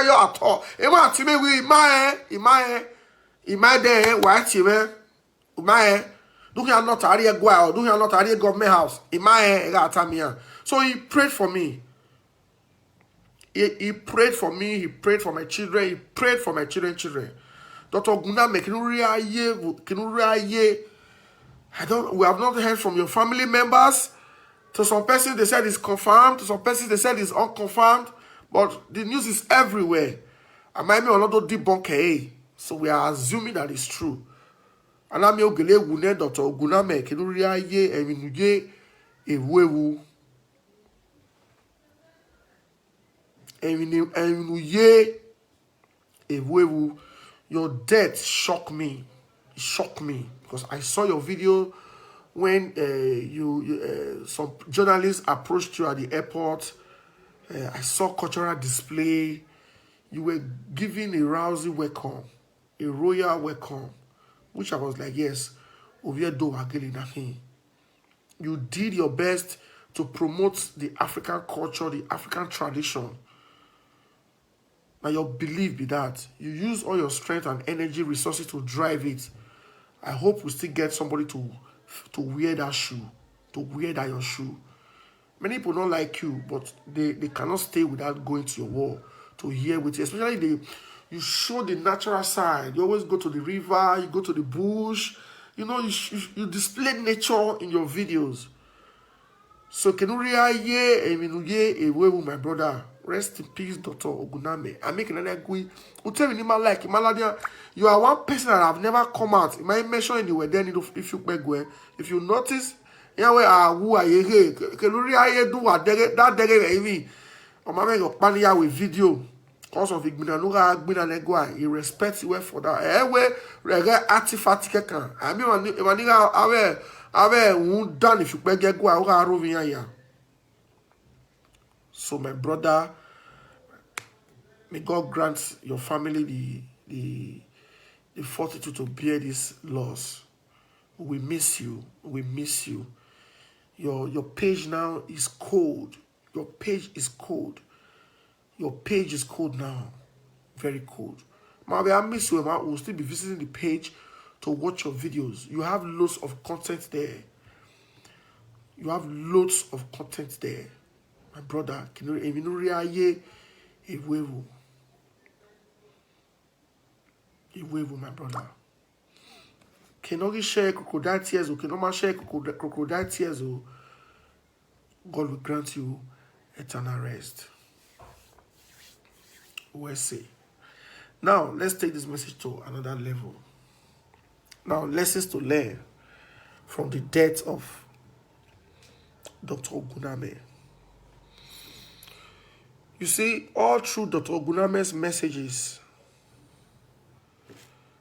yo at all. Ema time we my there why time my do you not area go out do you not area government house my so he prayed for me. He prayed for me, he prayed for my children, he prayed for my children. Dr. Guname, we have not heard from your family members. To some persons they said it's confirmed, to some persons they said it's unconfirmed, but the news is everywhere. I might be another debunk, so we are assuming that it's true. And I'm your Dr. Guname, your death shocked me. It shocked me because I saw your video when some journalists approached you at the airport. I saw cultural display. You were giving a rousing welcome, a royal welcome, which I was like, yes, you did your best to promote the African culture, the African tradition. Now your belief be that. You use all your strength and energy, resources to drive it. I hope we still get somebody to wear that shoe, to wear that your shoe. Many people don't like you, but they cannot stay without going to your wall to hear with you. Especially you show the natural side. You always go to the river, you go to the bush. You know, you display nature in your videos. So can you my brother? Rest in peace, Dr. Oguname. I make another agree. You are one person that have never come out. It might mention anywhere then if you notice, who are you? Can you do what that dege or my man your with video. Cause of Igbina he respects you for that. Reggae artifact can. I mean when I've done if you get go. So my brother, may God grant your family the fortitude to bear this loss. We miss you. We miss you. Your page now is cold. Your page is cold. Your page is cold now. Very cold. Maybe I miss you. I will still be visiting the page to watch your videos. You have loads of content there. You have loads of content there. My brother, can you my brother. Can you share crocodile tears or can you share crocodile tears or God will grant you eternal rest. We'll see. Now let's take this message to another level. Now lessons to learn from the death of Dr. Oguname. You see, all through Dr. Oguname's messages,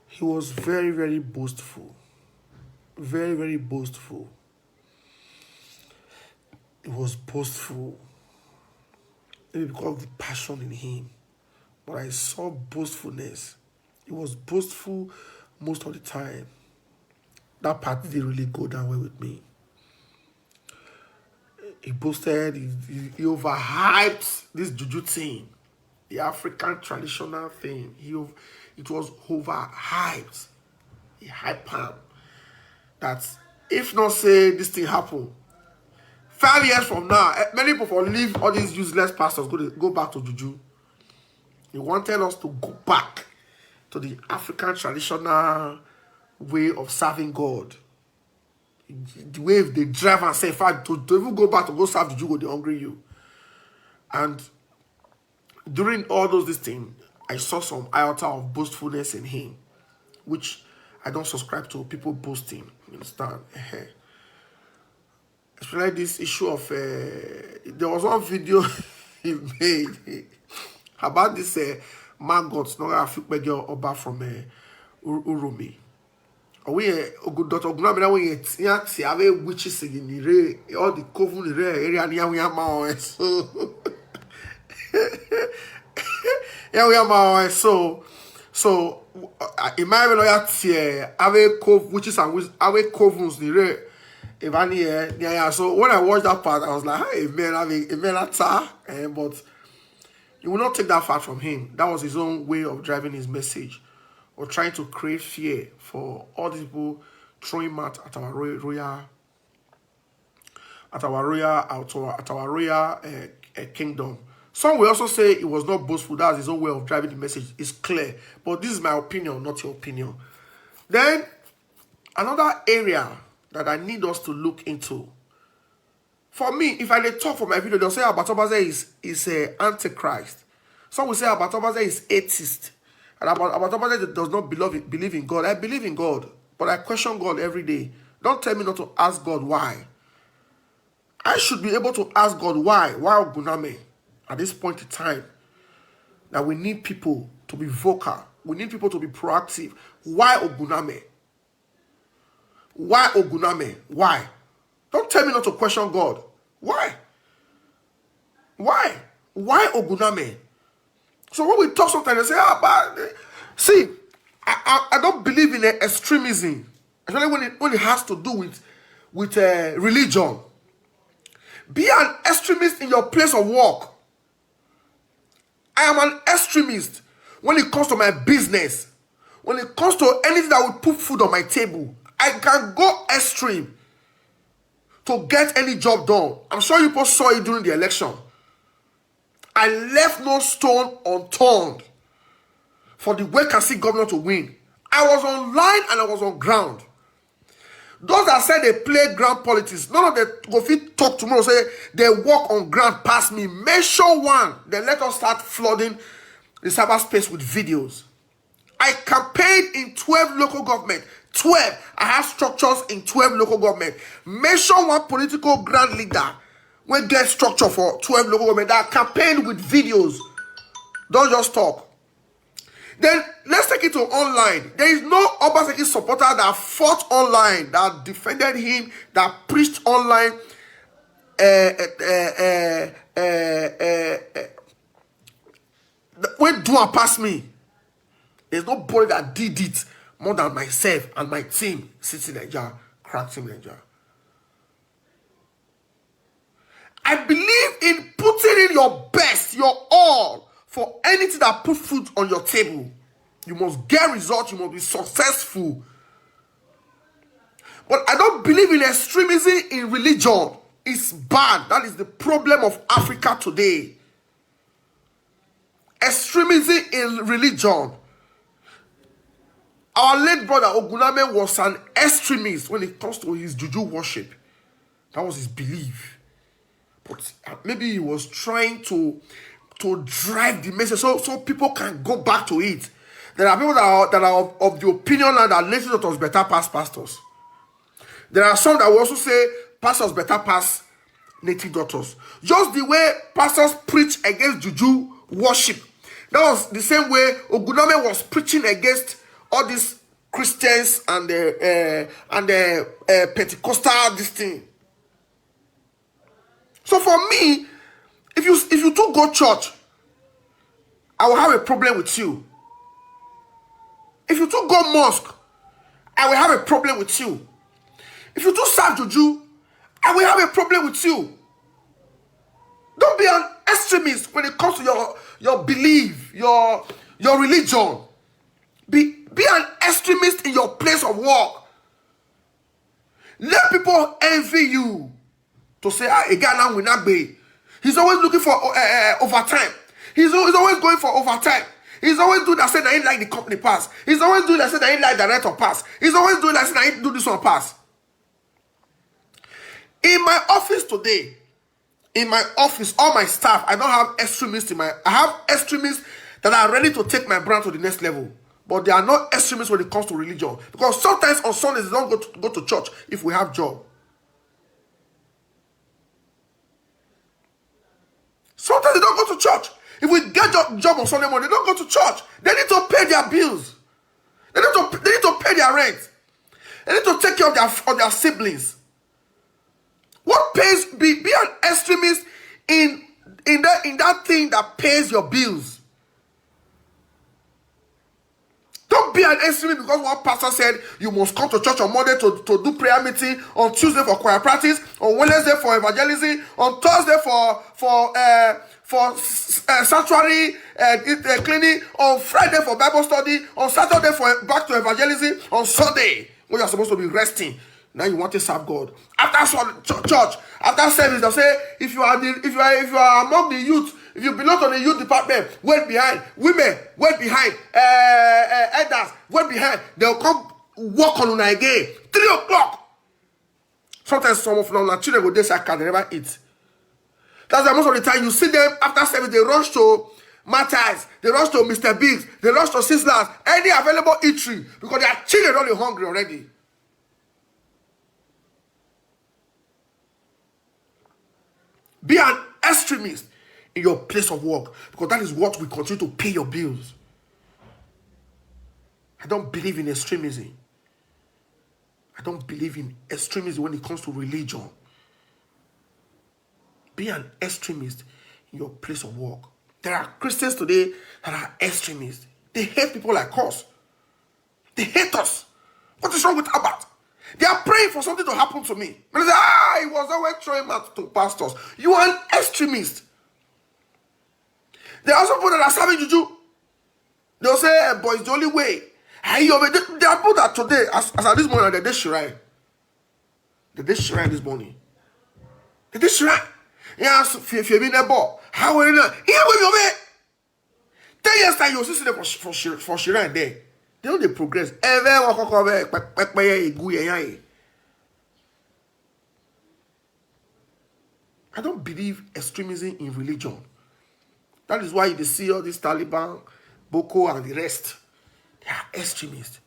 he was very, very boastful. Very, very boastful. He was boastful. Maybe because of the passion in him. But I saw boastfulness. He was boastful most of the time. That part didn't really go down well with me. He boasted, he overhyped this juju thing, the African traditional thing. It was overhyped. He hyped him that if not say this thing happen, 5 years from now, many people will leave all these useless pastors, go back to juju. He wanted us to go back to the African traditional way of serving God. The way they drive and say, in fact, to even go back to go serve the Jew, they hungry you. And during all these things, I saw some iota of boastfulness in him, which I don't subscribe to people boasting. You understand? Especially this issue of, there was one video he made about this maggots, not a few girl Oba from Urumi. We Dr. Oguname we have witches in the all the coven area near we are so yeah we are so in my lawyer have cove witches and have covens near so when I watched that part I was like hey man attack but You will not take that far from him. That was his own way of driving his message, or trying to create fear for all these people throwing mat at our royal kingdom. Some will also say it was not boastful. That's his own way of driving the message. It's clear. But this is my opinion, not your opinion. Then, another area that I need us to look into. For me, if I talk for my video, they'll say Obazee is antichrist. Some will say Obazee is atheist. And Obazee does not believe in God. I believe in God, but I question God every day. Don't tell me not to ask God why. I should be able to ask God why. Why Oguname? At this point in time, that we need people to be vocal. We need people to be proactive. Why Oguname? Why Oguname? Why? Don't tell me not to question God. Why? Why? Why Oguname? So when we talk sometimes, they say, see, I don't believe in extremism, especially when it has to do with religion. Be an extremist in your place of work. I am an extremist when it comes to my business. When it comes to anything that will put food on my table, I can go extreme to get any job done. I'm sure you people saw it during the election. I left no stone unturned for the vacancy governor to win. I was online and I was on ground. Those that said they play ground politics, none of them go fit talk tomorrow, say they walk on ground past me. Make sure one, then let us start flooding the cyberspace with videos. I campaigned in 12 local government. 12. I have structures in 12 local government. Make sure one political grand leader will get structure for 12 local government that campaign with videos. Don't just talk. Then let's take it to online. There is no Obazee supporter that fought online, that defended him, that preached online. When Dua passed me, there's nobody that did it more than myself and my team. City Nigeria, Crack Team Nigeria. I believe in putting in your best, your all, for anything that put food on your table. You must get results, you must be successful. But I don't believe in extremism in religion. It's bad. That is the problem of Africa today. Extremism in religion. Our late brother Oguname was an extremist when it comes to his juju worship. That was his belief. But maybe he was trying to drive the message so people can go back to it. There are people that are of the opinion that native doctors better pass pastors. There are some that will also say pastors better pass native doctors. Just the way pastors preach against juju worship. That was the same way Oguname was preaching against all these Christians and the Pentecostal this thing. So for me, if you two go church, I will have a problem with you. If you two go mosque, I will have a problem with you. If you do serve juju, I will have a problem with you. Don't be an extremist when it comes to your belief, your religion. Be an extremist in your place of work. Let people envy you to say, a guy now will not be. He's always looking for overtime. He's always going for overtime. He's always doing that, say that he like the company pass. He's always doing that, say that he like the director pass. He's always doing that, say that he do this one pass. In my office today, all my staff, I don't have extremists I have extremists that are ready to take my brand to the next level. But they are not extremists when it comes to religion. Because sometimes on Sundays, they don't go to church if we have job. Sometimes they don't go to church. If we get job on Sunday morning, they don't go to church. They need to pay their bills. They need to pay their rent. They need to take care of their siblings. What pays? Be an extremist in that thing that pays your bills. Don't be an extremist because one pastor said you must come to church on Monday to do prayer meeting, on Tuesday for choir practice, on Wednesday for evangelism, on Thursday for sanctuary cleaning, on Friday for Bible study, on Saturday for back to evangelism, on Sunday when you are supposed to be resting. Now you want to serve God. After church, after service, they'll say if you are among the youth, if you belong to the youth department, wait behind. Women, wait behind. Elders, wait behind. They'll come walk on again. 3 o'clock. Sometimes some of our children go this they never eat. That's why most of the time you see them after service, they rush to Matthias, they rush to Mr. Biggs, they rush to Sizzlers, any available eatery, because their children are only hungry already. Be an extremist in your place of work, because that is what will continue to pay your bills. I don't believe in extremism. I don't believe in extremism when it comes to religion. Be an extremist in your place of work. There are Christians today that are extremists. They hate people like us. They hate us. What is wrong with Albert? They are praying for something to happen to me. But they say, he was always throwing out to pastors. You are an extremist. There are also people that are serving juju. They'll say, boy, it's the only way. There are people that today, as at this morning, they did shrine. They did shrine this morning. They did shrine. Yes, if you've been a ball, how will you know? Here will you be? 10 years time, you'll see them for shrine there. They don't progress. I don't believe extremism in religion. That is why you see all these Taliban, Boko, and the rest. They are extremists.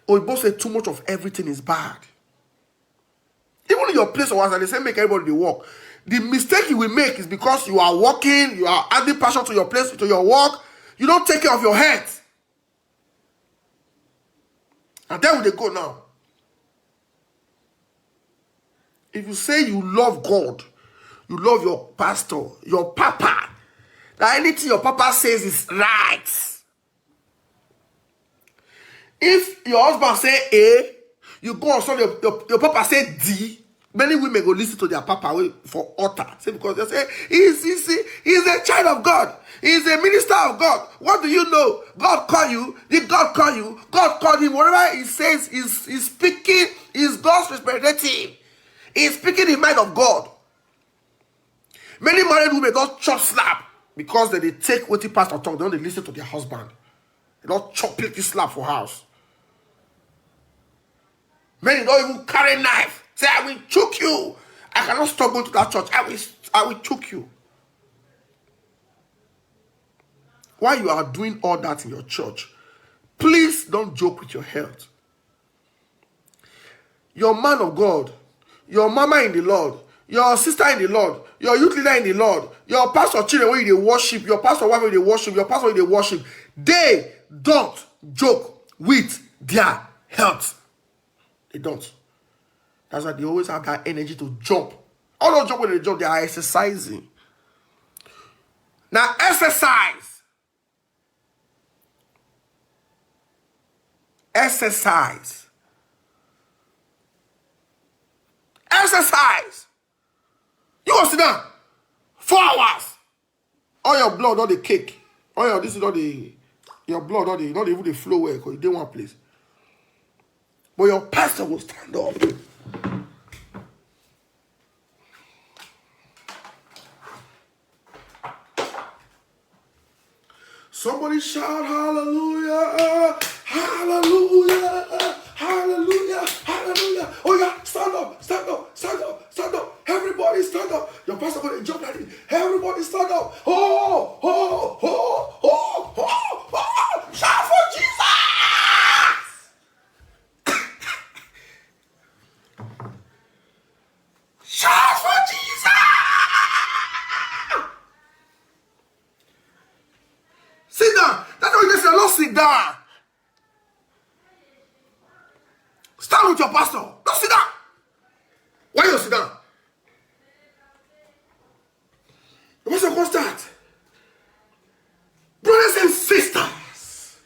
Or you both say too much of everything is bad. Even in your place of work, they say make everybody work. The mistake you will make is because you are working, you are adding passion to your place, to your work. You don't take care of your health. And there will they go now. If you say you love God, you love your pastor, your papa, that anything your papa says is right. If your husband say A, you go on Sunday, your papa say D, many women go listen to their papa for utter. Say because they say he's a child of God. He's a minister of God. What do you know? God call you. Did God call you? God called him. Whatever he says is speaking is God's representative. He's speaking the mind of God. Many married women don't chop slap because they take what the pastor talk. They don't listen to their husband. They don't chop little slap for house. Many don't even carry knife. Say, I will choke you. I cannot stop going to that church. I will choke you. While you are doing all that in your church, please don't joke with your health. Your man of God, your mama in the Lord, your sister in the Lord, your youth leader in the Lord, your pastor children when they worship, your pastor wife when they worship, your pastor when they worship, they don't joke with their health. They don't. That's why they always have that energy to jump. All those jump when they jump, they are exercising. Now exercise. Exercise. Exercise. You go sit down 4 hours. All your blood, all the cake. All your this is all the your blood, all the not even the flow where because you didn't want place. But your pastor will stand up. Somebody shout hallelujah, hallelujah, hallelujah, hallelujah. Oh yeah, stand up, stand up, stand up, stand up. Everybody stand up. Your pastor going to jump at it. Everybody stand up. Oh, oh, oh, oh, oh, oh. Shout for Jesus. Shout for Jesus. Sit down. That's what you say. Don't sit down. Stand with your pastor. Don't sit down. Why you sit down? The pastor can start. Brothers and sisters,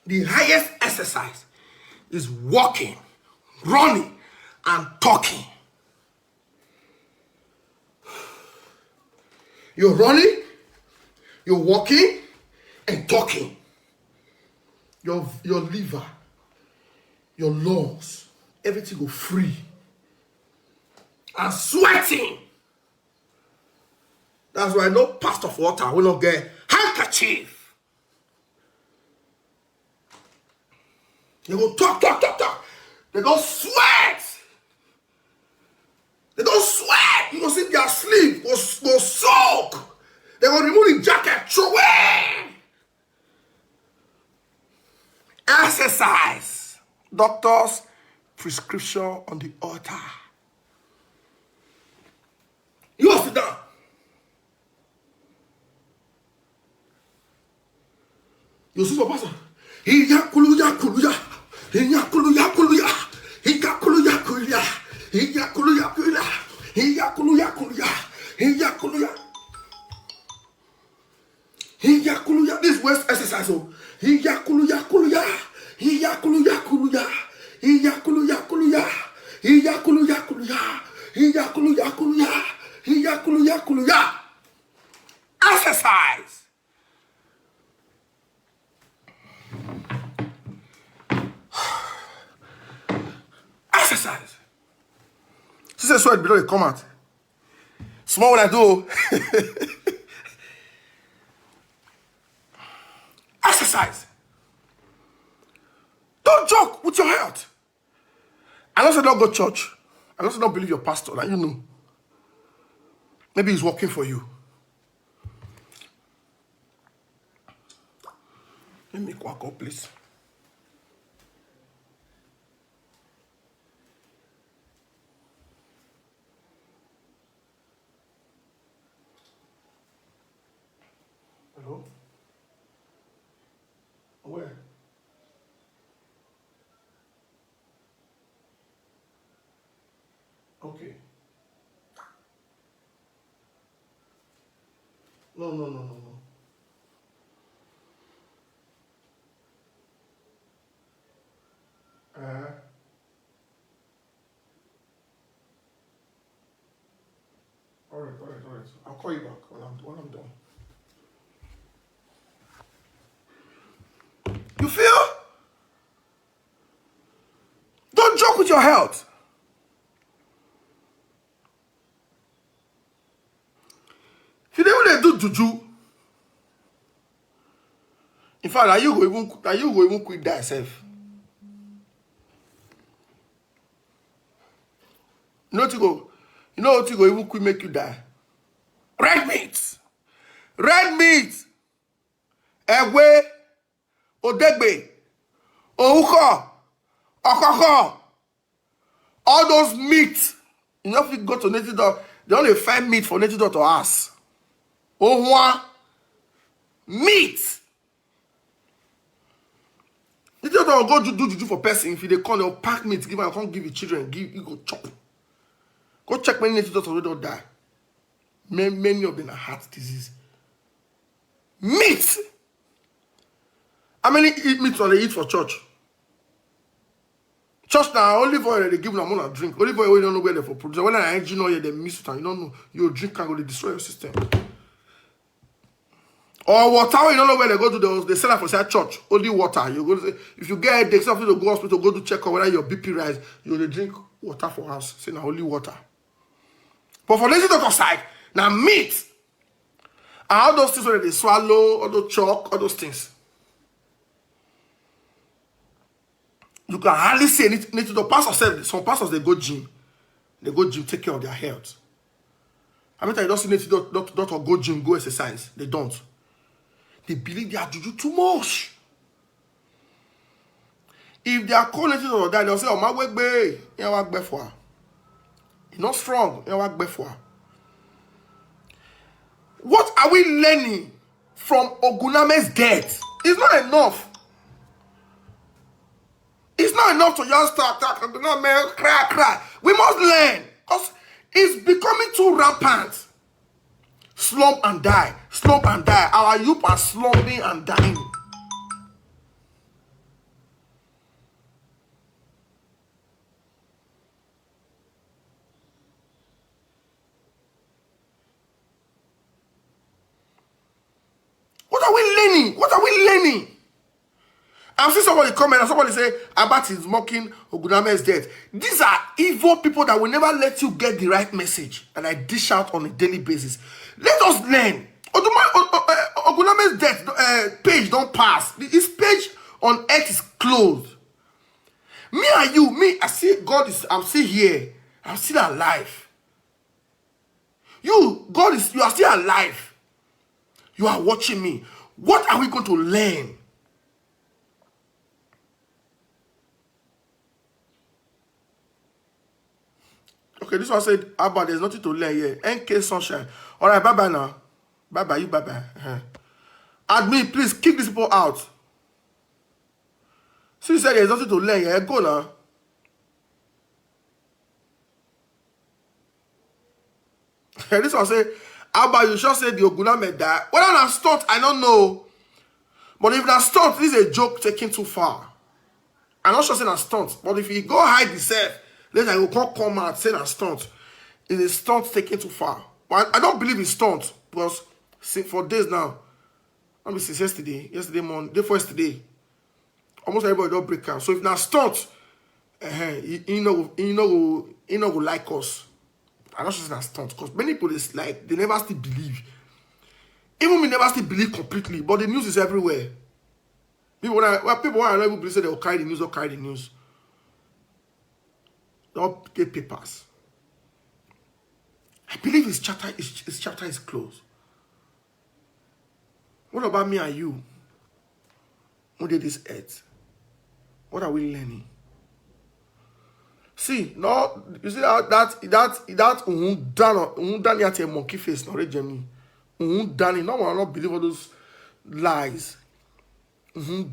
The highest exercise is walking, running, and talking. You're running, you're walking, and talking. Your liver, your lungs, everything go free. And sweating. That's why no past of water will not get handkerchief. They go talk. They don't sweat. They don't sweat. You go see their sleep, go soak. They go remove the jacket, throw away. Exercise. Doctor's prescription on the altar. You sit down. You see what pastor? This West exercise. Exercise. Exercise. Sister sweat below the comment. Small when I do. Exercise. Don't joke with your health. I also don't go to church. I also don't believe your pastor. Like, you know. Maybe he's working for you. Let me walk up, please. Hello? Where? Okay. No. All right. I'll call you back when I'm done. You feel? Don't joke with your health. If you don't do juju, in fact, are you go even quit thyself? You know what you go even quit make you die? Red meat. Egwe, odegbe, ouko, okoko. All those meat. You know if you go to native doctor, they only find meat for native doctor ass. Ohwa. Meat. Native doctor will go do juju for person. If they call, they'll pack meat, give and can't give you children, you go chop. Go check many native doctors who don't die. Many of them are heart disease. Meat. How many eat meat or they eat for church? Church now, olive oil they give them a drink. Olive oil you don't know where they for produce. When I engine oil they mix it and you don't know your drink can go to destroy your system. Or water you don't know where they go to they sell it for say church. Only water. You go to say, if you get headache, something to go hospital, go to check on whether your BP rise, you will drink water for us. Say now only water. But for the doctor side, now meat. And all those things where they swallow, all those chalk, all those things. You can hardly say anything to the pastor. Some pastors they go gym. They go gym, take care of their health. I mean, you don't see native doctor go gym, go exercise. They don't. They believe they are juju too much. If they are called native doctor die, they'll say, "Oh my work be, you work before. You're not strong, you work before." What are we learning from Oguname's death? It's not enough. It's not enough to just start cry. We must learn because it's becoming too rampant. Slump and die. Our youth are slumping and dying. learning? What are we learning? I'm seeing somebody comment and somebody say, Abat is mocking Oguname's death. These are evil people that will never let you get the right message. And I dish out on a daily basis. Let us learn. Oguname's death page don't pass. His page on X is closed. Me and you, I see God is, I'm still here. I'm still alive. You are still alive. You are watching me. What are we going to learn? Okay, this one said, Abba, there's nothing to learn here. NK Sunshine. All right, bye-bye now. Bye-bye, you bye-bye. Admin, please kick these people out. She said there's nothing to learn here. Go now. This one said, Abba, you sure said the Oguname died. Whether I'm stunt, I don't know. But if that stunt, this is a joke taken too far. I'm not sure saying that stunt. But if he go hide himself, later he will come out saying that stunt. It's a stunt taken too far. But I don't believe it's stunt. Because for days now, let me see, yesterday morning, day for yesterday, almost everybody don't break out. So if not stunt, you know will like us. I'm not sure saying that stunt. Because many people is like, they never still believe. Even me never still believe completely. But the news is everywhere. People when I know people say they'll carry the news, they'll carry the news. They'll get papers. I believe his chapter is closed. What about me and you? Who did this earth? What are we learning? See, no, you see that done yet a monkey face, not a Jemmy. Done, no one not believe all those lies.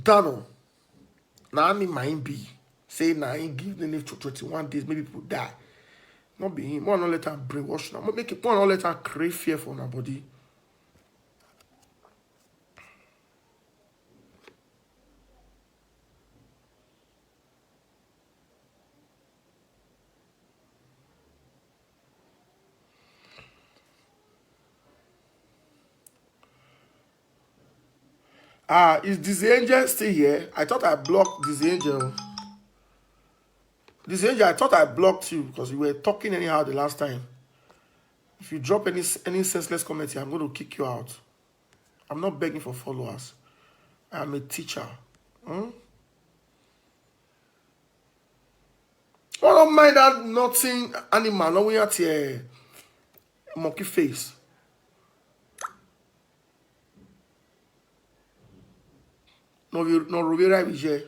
Done. Now I mean mine be. Say now he give the name to 21 days, maybe people die. Not be him. More not let her brainwash now. Make it more not let her create fear for her body. Is Dizzy Angel still here? I thought I blocked Dizzy Angel. Dizzy Angel, I thought I blocked you because you were talking anyhow the last time. If you drop any senseless comment here, I'm going to kick you out. I'm not begging for followers. I am a teacher. I don't mind that nothing animal. No, we at a monkey face. No, Rivera is here.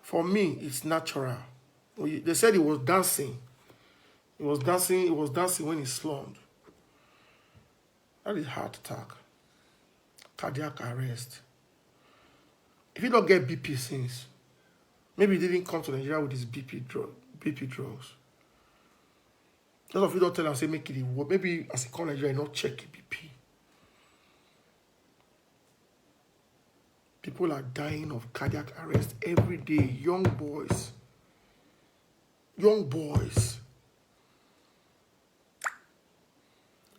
For me, it's natural. They said he was dancing. He was dancing when he slumped. That is heart attack. Cardiac arrest. If you don't get BP since, maybe he didn't come to Nigeria with his BP drugs. A lot of you don't tell him, say, make it work. Maybe as he come to Nigeria, not check BP. People are dying of cardiac arrest every day. Young boys.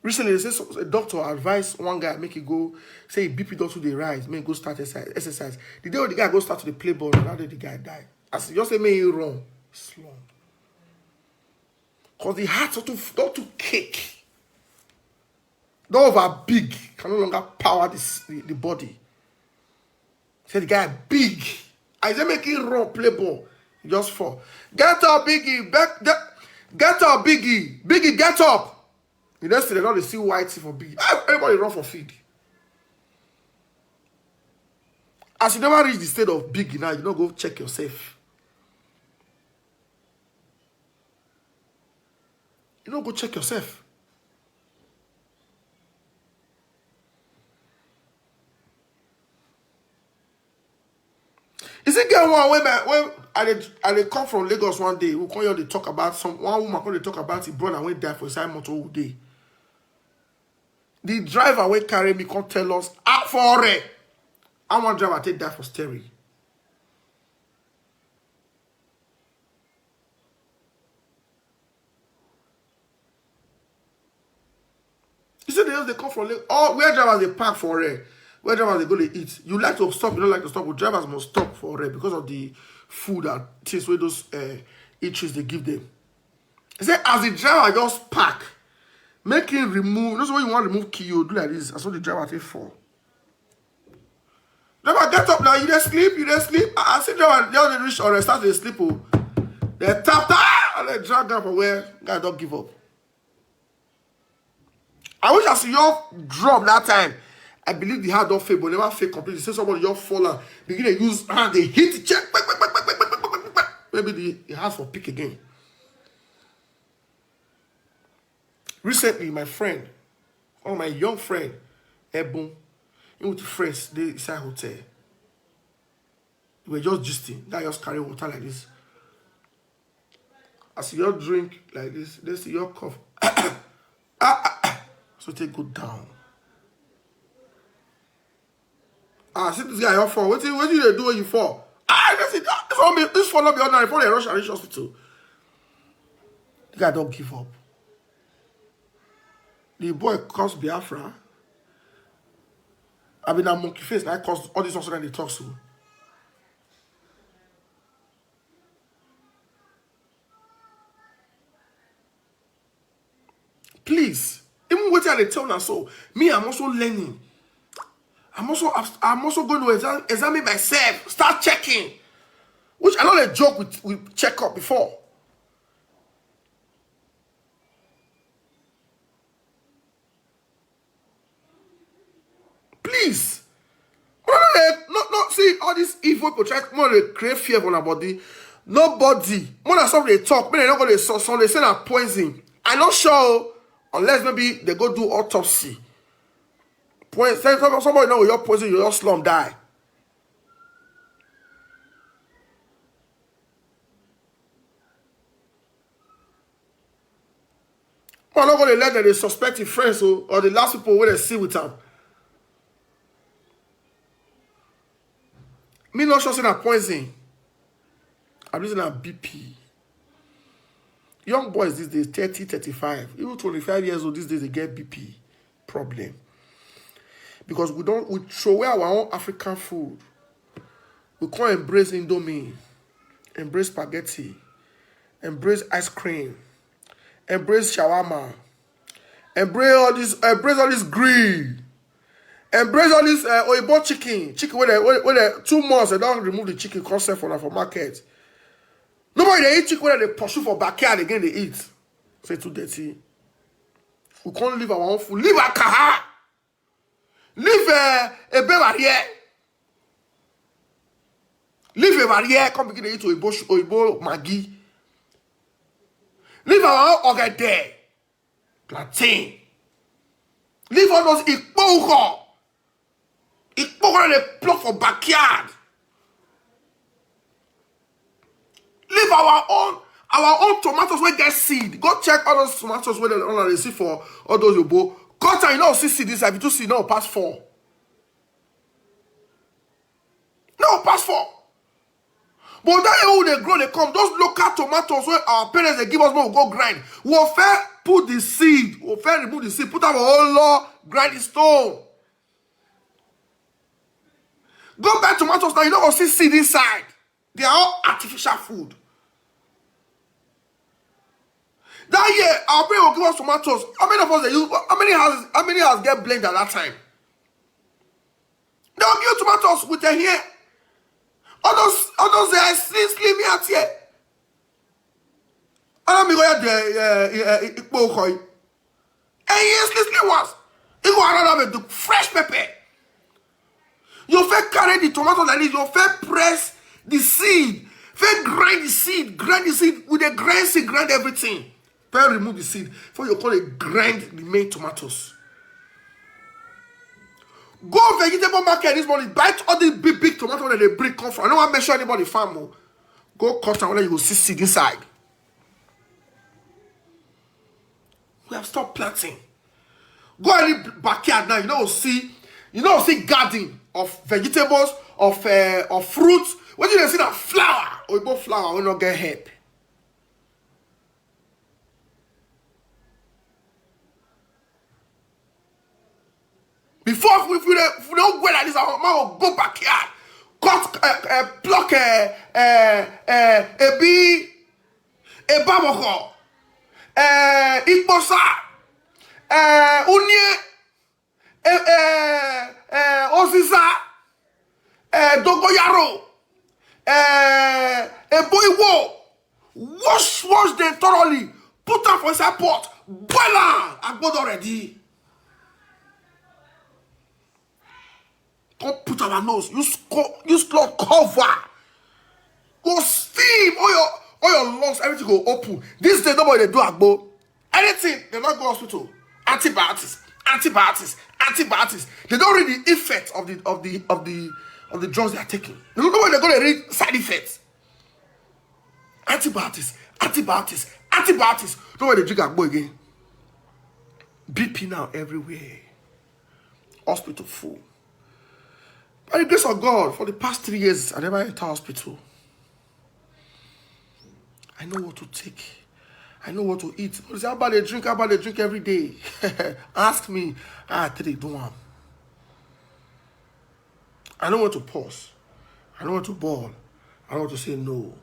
Recently, they say a doctor advised one guy, make it go, say BP don't do the rise, make go start exercise. The day when the guy go start to the play ball, now that the guy died. As just say, make it wrong. Slump. Because the heart not to kick. Not over big. Can no longer power the body. Say the guy big. I say make it wrong, play ball. He just fall. Get up, Biggie. Get up, Biggie. Biggie, get up. The next thing, they see white for Biggie. Everybody run for feed. As you never reach the state of Biggie now, you don't go check yourself. You don't go check yourself. Is it get one when I come from Lagos one day, we come here, they talk about one woman when they talk about his brother when he died for his motor all day. The driver will carry me, come tell us, for it. I want driver take that for steering. You say they come from Lagos. Oh, where drivers they park for where drivers they go to eat. You like to stop, you don't like to stop, but drivers must stop for because of the food and things where those eateries they give them. He said, as the driver just park, make him remove. That's why you want to remove key, you do like this. That's what the driver take for. Driver, get up now. You just sleep. I see driver, they reach or they start to sleep. Oh. They tap, and they drag down from where guy don't give up. I wish I see your drop that time. I believe the hand don't fail, but never fail completely. Say somebody your fall and begin to use hand, they hit the check. Maybe the hands for pick again. Recently, my friend, one of my young friend, Ebon, he with friends, they inside hotel. We were just gisting. Guy just carry water like this. As you drink like this, they see your cough. So take go down. See this guy your fall. What do you do when you fall? This fall not be ordinary. Fall they rush and reach hospital. The guy don't give up. The boy comes Biafra. I mean, that monkey face. I cause all this also that he talks to. Please, even what they tell now, so me, I'm also learning. I'm also going to examine myself. Start checking. Which I know a joke with check up before. Please. Not see all this evil people try to create fear on our body. Nobody. More than something they talk. Maybe they not going to some they say that poison. I'm not sure unless maybe they go do autopsy. Somebody know your poison, your slum die. I'm not going to let them suspect your friends or the last people where they see with them. Me not sure saying that poison. I'm using a BP. Young boys these days, 30, 35, even 25 years old these days, they get BP problem. Because we throw away our own African food. We can't embrace Indomie, embrace spaghetti, embrace ice cream, embrace shawarma, embrace all this grill, embrace all this oibo chicken where 2 months they don't remove the chicken concept for market. Nobody they eat chicken where they pursue for backyard again they eat. Say too dirty. We can't leave our own food. Leave our kaha. Leave a barrier. Leave a barrier. Come begin to eat oibo maggi. Leave our own ogede. Plantain. Leave all those ikpoko. Ikpoko they pluck for backyard. Leave our own tomatoes where get seed. Go check all those tomatoes where they see for all those yobo. Cut and you know see this. If you do see no pass 4. No pass 4. But that year when they grow, they come. Those local tomatoes where our parents they give us more, we go grind. We'll fair put the seed. We'll fair remove the seed. Put our whole law, grind the stone. Go buy tomatoes now. You don't go see seed inside. They are all artificial food. That year, our parents will give us tomatoes. How many of us they use? How many houses get blamed at that time? They will give tomatoes with their hair. All those slim at here. And I'm going to ikpokoi. And yes, slim ones. You go around with the fresh pepper. You first carry the tomatoes like this. You first press the seed. First grind the seed with the grind seed, grind everything. First remove the seed before you call it grind the main tomatoes. Go vegetable market this morning, buy all the big tomatoes that they bring come from. I don't want to measure anybody farm. Go cut and you will see seed inside. We have stopped planting. Go any backyard now, see garden of vegetables, of fruits. When you see that flower, or you flower will not get help. Before if we don't go like this, our man will go backyard, cut, pluck a bee, a baboko, ikbosa, unye, osisa, dogoyaro, boiwo. Wash them thoroughly. Put them for inside pot. Boil them. I got already. Don't put on our nose. Use cloth cover. Go steam. All your lungs, everything go open. This day nobody they do agbo. Anything, they don't go hospital. Antibiotics. They don't read the effects of the drugs they are taking. They don't know when they're going to read side effects. Antibiotics. Don't want to drink agbo again. BP now everywhere. Hospital full. By the grace of God, for the past 3 years, I never enter hospital. I know what to take. I know what to eat. But how about they drink every day? Ask me. Today do one. I know what to pause. I know what to ball. I know what to say no.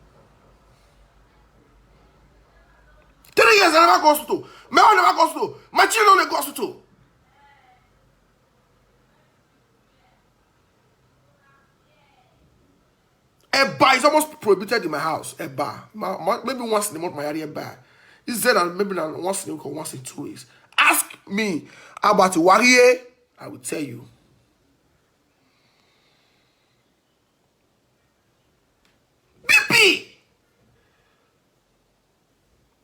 3 years I never go to hospital. My wife never go to hospital. My children never go to hospital. A bar is almost prohibited in my house. A bar. Maybe once in a month, my area bar. It's said that maybe not once in a week or once in 2 weeks. Ask me about the warrior. I will tell you. BP.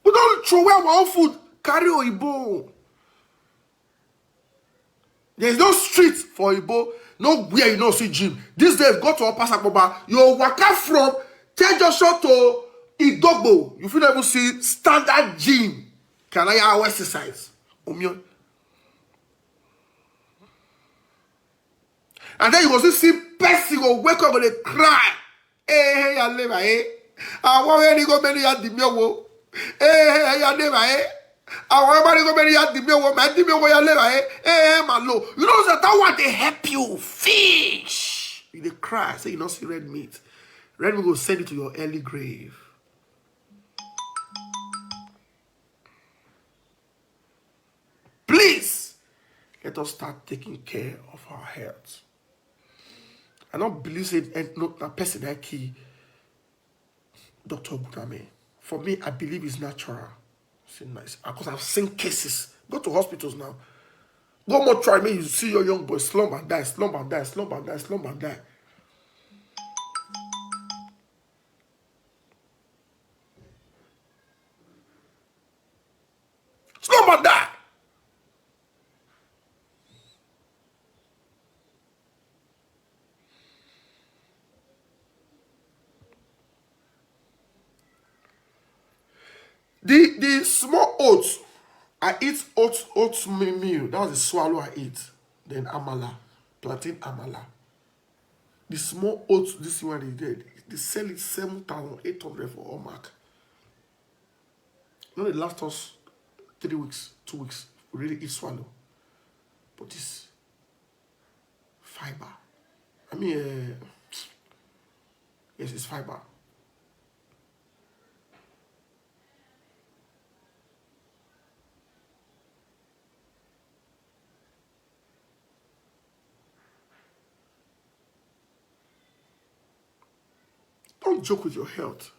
We don't throw away our own food. Carry Oyibo. There is no street for Oyibo. Nowhere you know see gym. These days, go to Obazee. You waka from Tejoso to Idogbo. You feel able to see standard gym. Can I have exercise? And then you go see person go wake up and they cry. Hey, I live I want to go many at the meal. Hey, I live I want to go many at the meal. My meal where I live. Hey, my low. You know that one they help you fish. You they cry. Say you don't see red meat. Red meat will send you to your early grave. Please, let us start taking care of our health. I don't believe it. No, that person that key, Dr. Bukame. For me, I believe it's natural. It's nice because I've seen cases. Go to hospitals now. Go more try me. You see your young boy slump and die. Slump and die. Slump and die. The small oats, I eat oats meal. That was the swallow I eat. Then amala, plantain amala. The small oats, this one they did. They sell it 7,800 for all mark. No, it last us 3 weeks, 2 weeks. We really eat swallow. But this fiber. I mean, yes, it's fiber. Don't joke with your health.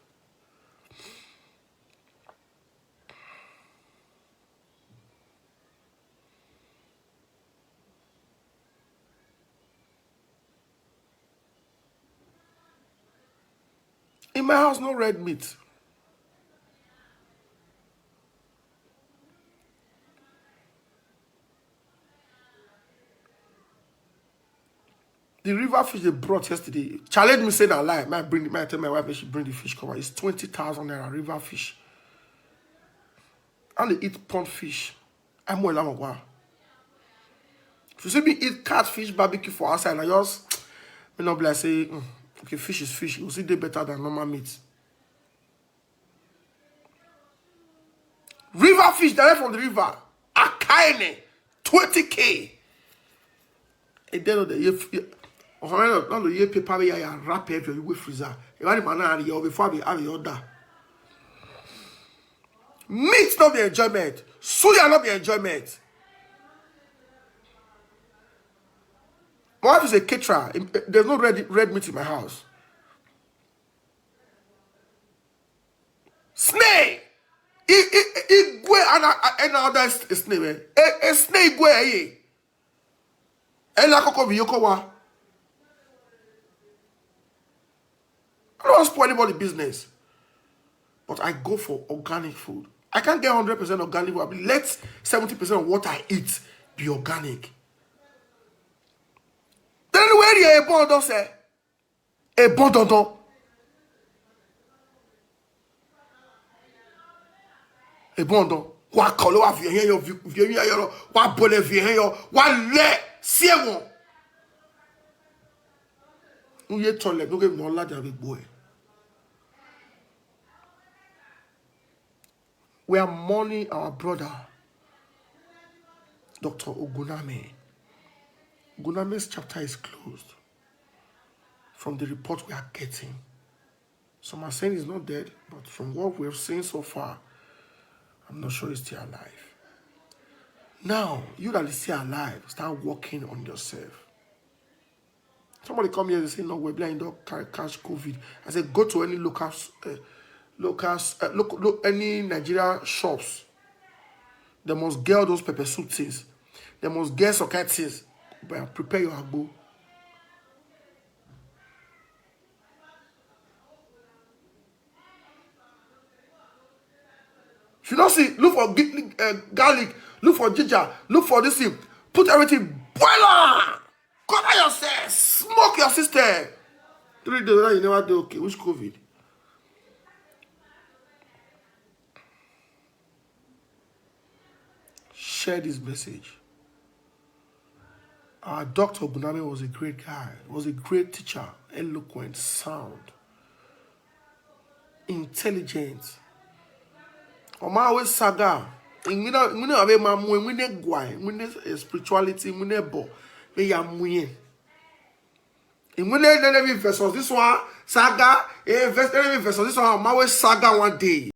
In my house, no red meat. The river fish they brought yesterday, challenge me saying I lie. Might tell my wife that she bring the fish cover. It's 20,000 naira river fish. And they eat pond fish. I'm more like wow. If you see me eat catfish barbecue for outside, I just may not be like say, okay, fish is fish. You see they better than normal meat. River fish direct from the river. Akaine, 20K. And then if not the paper ya wrap every you freezer. You want man you before be have your order. Meat not the enjoyment. Suya not the enjoyment. My wife is a caterer. There's no red meat in my house. Snake. Igwe and other snake. A snake way. Ela koko biyoko wa. I don't spoil anybody's business. But I go for organic food. I can't get 100% organic food. Let 70% of what I eat be organic. Then where you a bon don say? A bon don. A bon don. Wa kolo wa vie yo wa bole vie yo wa le siewon. Uye tole no get no lad avec boy. We are mourning our brother, Dr. Oguname. Oguname's chapter is closed. From the report we are getting, some are saying he's not dead, but from what we have seen so far, I'm not sure he's still alive. Now, you that is still alive, start working on yourself. Somebody come here and say, no, we're blind, don't catch COVID. I said, go to any any Nigeria shops. They must get all those pepper soup things. They must get socket things. But prepare your agbo. If you don't see, look for garlic, look for ginger, look for this thing. Put everything, boil on. Cover yourself, smoke your system. 3 days later, you never do okay. Which COVID? Share this message. Our Dr. Oguname was a great guy. Was a great teacher, eloquent, sound, intelligent. Oma always saga. Mune ave mamu, mune guai, mune spirituality, mune bo. Me ya muye. Mune enemy vessels. This one saga. Enemy vessels. This one always saga one day.